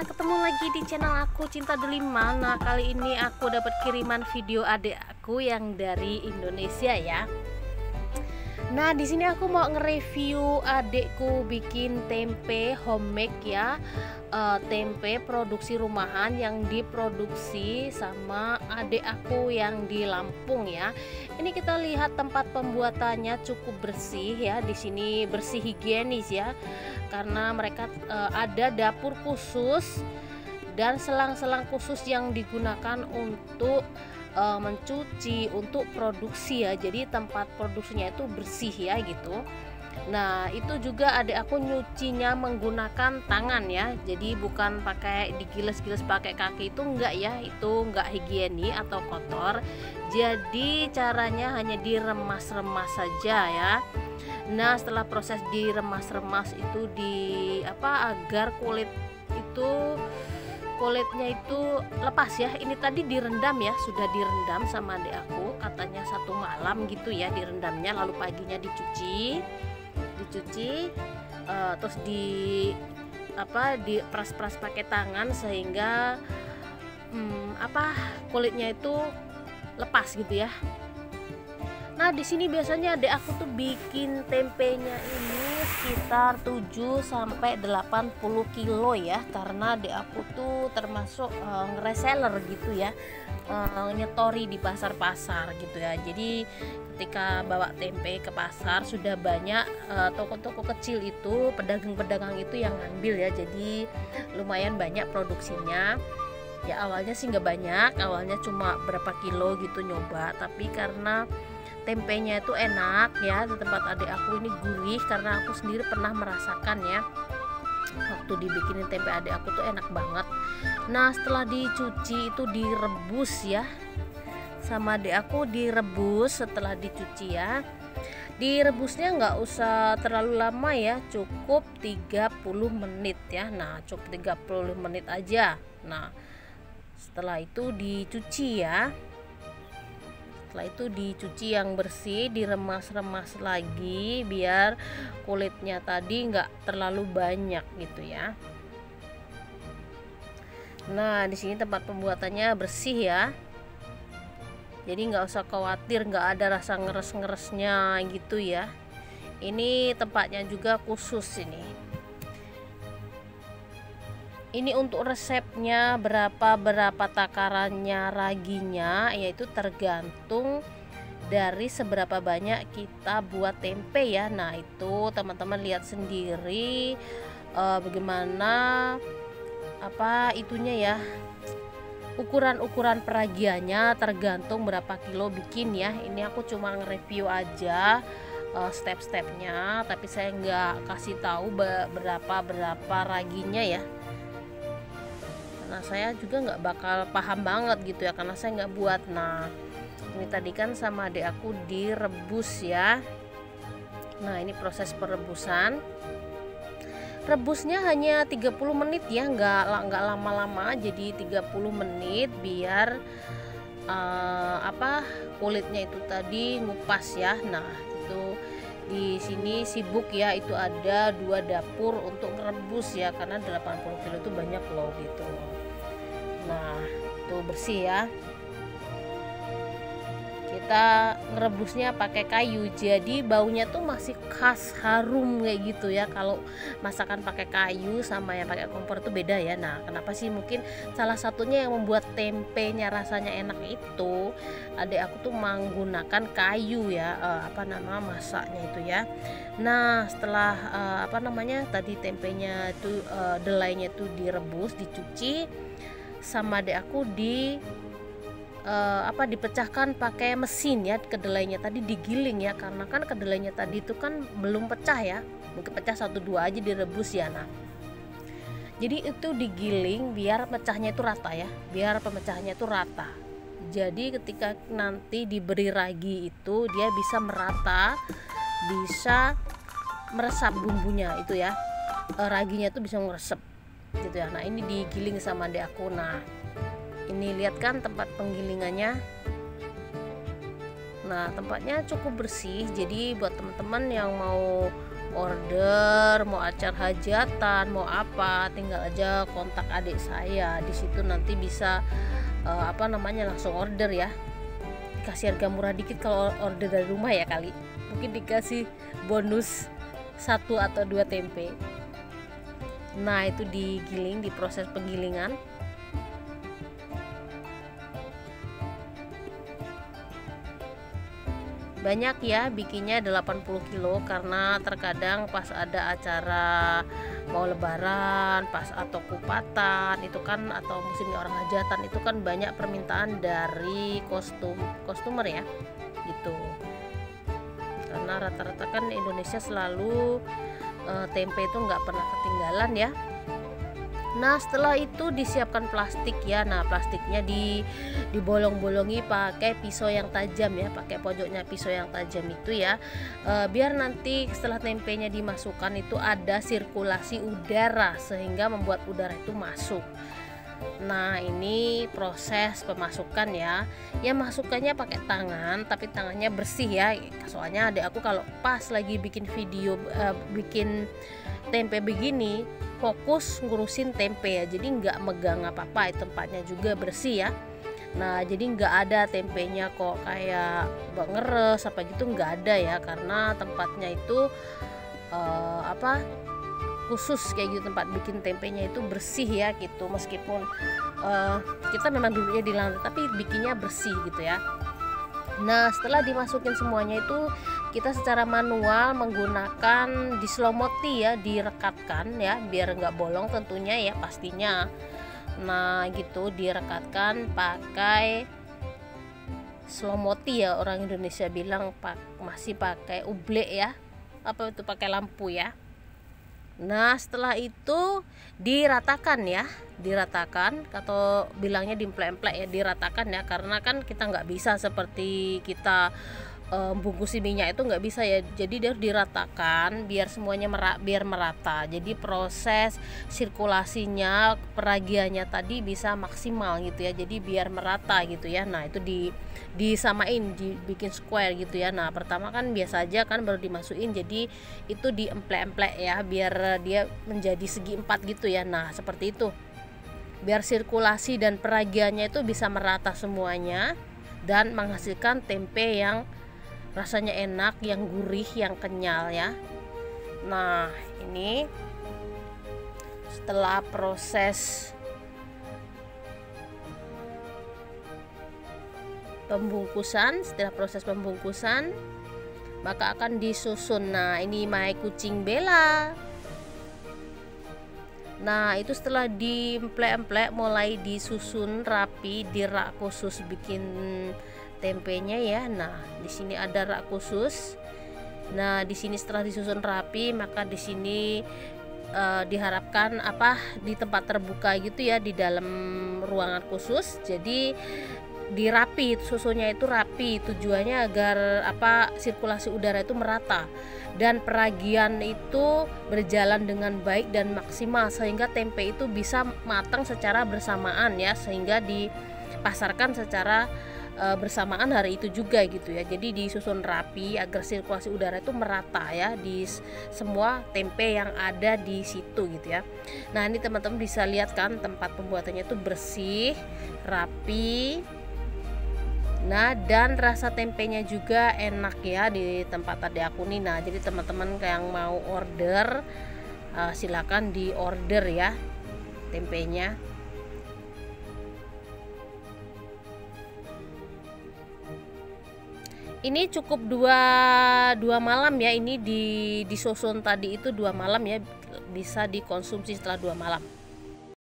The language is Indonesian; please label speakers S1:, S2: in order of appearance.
S1: ketemu lagi di channel aku Cinta Delima. Nah, kali ini aku dapat kiriman video adik aku yang dari Indonesia ya. Nah, di sini aku mau nge-review adikku bikin tempe homemade ya. Tempe produksi rumahan yang diproduksi sama adik aku yang di Lampung ya. Ini kita lihat tempat pembuatannya cukup bersih ya. Di sini bersih higienis ya. Karena mereka ada dapur khusus dan selang-selang khusus yang digunakan untuk mencuci, untuk produksi ya. Jadi tempat produksinya itu bersih ya gitu. Nah, itu juga adik aku nyucinya menggunakan tangan ya. Jadi bukan pakai digiles-giles pakai kaki, itu enggak ya. Itu enggak higienis atau kotor. Jadi caranya hanya diremas-remas saja ya. Nah, setelah proses diremas-remas itu agar kulitnya itu lepas ya. Ini tadi direndam ya, sudah direndam sama adik aku, katanya 1 malam gitu ya direndamnya, lalu paginya dicuci terus diperas-peras pakai tangan sehingga kulitnya itu lepas gitu ya. Nah, di sini biasanya adik aku tuh bikin tempenya ini sekitar 7 sampai 80 kilo ya, karena adik aku tuh termasuk reseller gitu ya, nyetori di pasar-pasar gitu ya. Jadi ketika bawa tempe ke pasar sudah banyak toko-toko kecil itu, pedagang-pedagang itu yang ngambil ya. Jadi lumayan banyak produksinya. Ya awalnya sih nggak banyak, awalnya cuma berapa kilo gitu nyoba, tapi karena tempenya itu enak ya, di tempat adik aku ini gurih, karena aku sendiri pernah merasakan ya waktu dibikinin tempe adik aku tuh enak banget. Nah, setelah dicuci itu direbus ya sama adik aku, direbus setelah dicuci ya. Direbusnya nggak usah terlalu lama ya, cukup 30 menit ya. Nah, cukup 30 menit aja. Nah, setelah itu dicuci ya. Setelah itu dicuci yang bersih, diremas-remas lagi biar kulitnya tadi nggak terlalu banyak gitu ya. Nah, di sini tempat pembuatannya bersih ya. Jadi nggak usah khawatir nggak ada rasa ngeres-ngeresnya gitu ya. Ini tempatnya juga khusus ini. Ini untuk resepnya berapa takarannya raginya, yaitu tergantung dari seberapa banyak kita buat tempe ya. Nah, itu teman-teman lihat sendiri bagaimana itunya ya, ukuran peragiannya tergantung berapa kilo bikin ya. Ini aku cuma nge-review aja step-stepnya, tapi saya nggak kasih tahu berapa raginya ya. Nah, saya juga nggak bakal paham banget gitu ya, karena saya nggak buat. Nah, ini tadi kan sama adik aku direbus ya. Nah, ini proses perebusan. Rebusnya hanya 30 menit ya, nggak lama-lama, jadi 30 menit biar kulitnya itu tadi ngupas ya. Nah, itu di sini sibuk ya, itu ada 2 dapur untuk merebus ya, karena 80 kilo itu banyak loh gitu. Nah, itu bersih ya. Kita ngerebusnya pakai kayu, jadi baunya tuh masih khas harum kayak gitu ya. Kalau masakan pakai kayu sama yang pakai kompor itu beda ya. Nah, kenapa sih? Mungkin salah satunya yang membuat tempenya rasanya enak itu adik aku tuh menggunakan kayu ya, masaknya itu ya. Nah, setelah tadi tempenya itu delainya itu direbus, dicuci sama adik aku dipecahkan pakai mesin ya. Kedelainya tadi digiling ya, karena kan kedelainya tadi itu kan belum pecah ya, mungkin pecah 1-2 aja direbus ya. Nah, jadi itu digiling biar pecahnya itu rata ya, biar pemecahannya itu rata. Jadi ketika nanti diberi ragi itu dia bisa merata, bisa meresap bumbunya itu ya, raginya itu bisa meresap gitu ya. Nah, ini digiling sama adik aku. Nah, ini lihat kan tempat penggilingannya. Nah, tempatnya cukup bersih, jadi buat teman-teman yang mau order, mau acara hajatan, mau apa, tinggal aja kontak adik saya. Di situ nanti bisa langsung order ya. Dikasih harga murah dikit kalau order dari rumah ya kali. Mungkin dikasih bonus 1 atau 2 tempe. Nah, itu digiling, di proses penggilingan. Banyak ya, bikinnya 80 kilo karena terkadang pas ada acara mau lebaran, pas atau kupatan itu kan, atau musimnya orang hajatan itu kan banyak permintaan dari kostumer ya gitu. Karena rata-rata kan Indonesia selalu tempe itu nggak pernah ketinggalan ya. Nah, setelah itu disiapkan plastik ya. Nah, plastiknya dibolong-bolongi pakai pisau yang tajam ya, pakai pojoknya pisau yang tajam itu ya, biar nanti setelah tempenya dimasukkan itu ada sirkulasi udara sehingga membuat udara itu masuk. Nah, ini proses pemasukan ya. Ya, masukannya pakai tangan, tapi tangannya bersih ya. Soalnya adik aku kalau pas lagi bikin video bikin tempe begini, fokus ngurusin tempe ya, jadi nggak megang apa-apa, tempatnya juga bersih ya. Nah, jadi nggak ada tempenya kok kayak ngeres apa gitu, nggak ada ya, karena tempatnya itu khusus kayak gitu, tempat bikin tempenya itu bersih ya gitu. Meskipun kita memang dulunya di lantai tapi bikinnya bersih gitu ya. Nah, setelah dimasukin semuanya itu kita secara manual menggunakan dislomoti ya, direkatkan ya biar nggak bolong tentunya ya pastinya. Nah gitu, direkatkan pakai slomoti ya, orang Indonesia bilang masih pakai ublek ya, apa itu pakai lampu ya. Nah, setelah itu diratakan ya, diratakan atau bilangnya dimplek-emplek ya, diratakan ya, karena kan kita nggak bisa seperti kita bungkusin minyak itu nggak bisa ya, jadi dia harus diratakan biar semuanya biar merata. Jadi proses sirkulasinya, peragiannya tadi bisa maksimal gitu ya, jadi biar merata gitu ya. Nah, itu disamain, dibikin square gitu ya. Nah, pertama kan biasa aja kan, baru dimasukin, jadi itu diemplek-emplek ya biar dia menjadi segi 4 gitu ya. Nah, seperti itu biar sirkulasi dan peragiannya itu bisa merata semuanya dan menghasilkan tempe yang rasanya enak, yang gurih, yang kenyal ya. Nah, ini setelah proses pembungkusan, maka akan disusun. Nah, ini my kucing Bella. Nah, itu setelah diemplek-emplek mulai disusun rapi di rak khusus bikin tempenya ya. Nah, di sini ada rak khusus. Nah, di sini setelah disusun rapi, maka di sini diharapkan di tempat terbuka gitu ya, di dalam ruangan khusus. Jadi dirapi, susunnya itu rapi, tujuannya agar sirkulasi udara itu merata dan peragian itu berjalan dengan baik dan maksimal sehingga tempe itu bisa matang secara bersamaan ya, sehingga dipasarkan secara bersamaan hari itu juga gitu ya. Jadi disusun rapi agar sirkulasi udara itu merata ya di semua tempe yang ada di situ gitu ya. Nah, ini teman-teman bisa lihat kan, tempat pembuatannya itu bersih, rapi. Nah, dan rasa tempenya juga enak ya di tempat tadi aku nih. Nah, jadi teman-teman yang mau order silakan di order ya tempenya. Ini cukup dua malam ya, ini disusun tadi itu 2 malam ya, bisa dikonsumsi setelah 2 malam.